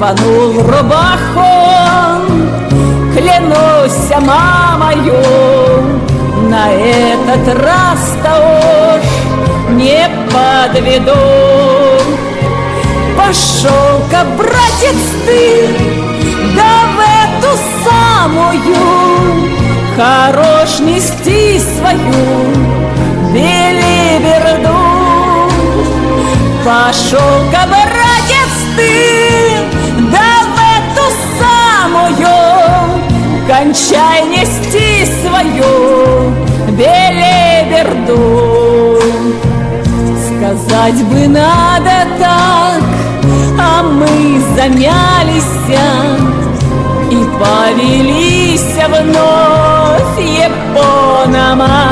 рванул рубаху. Клянусь мамою, на этот раз-то уж не подведу. Пошел-ка, братец, ты, да в эту самую хорош нести свою белиберду. Пошел-ка, братец, ты, да в эту самую кончай нести свою белиберду. Сказать бы надо так, а мы замялись и повелись вновь японома.